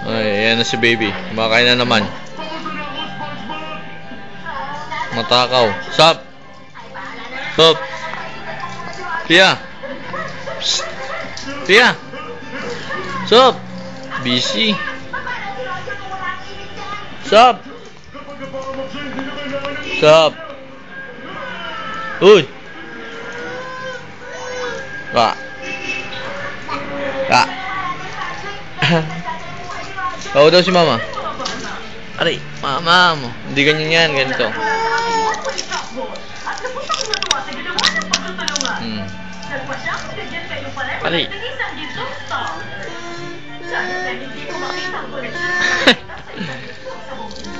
Ay, yan na si baby. Kumakain na naman. Matakaw. Sup? Sup? Pia? Psst. Pia? Sup? Busy. Sup? Sup? Uy! Ka? Ka? Tawag daw si mama. Aray, mama mo. Hindi ganyan yan, ganito. Aray.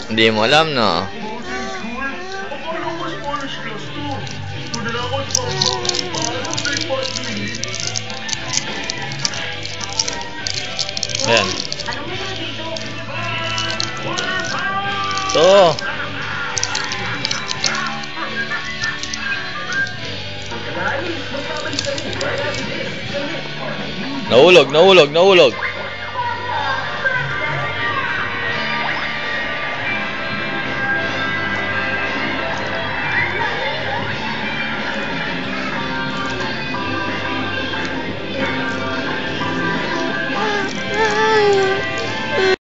Hindi mo alam, no? Ayan. Ito. Nahulog, nahulog, nahulog.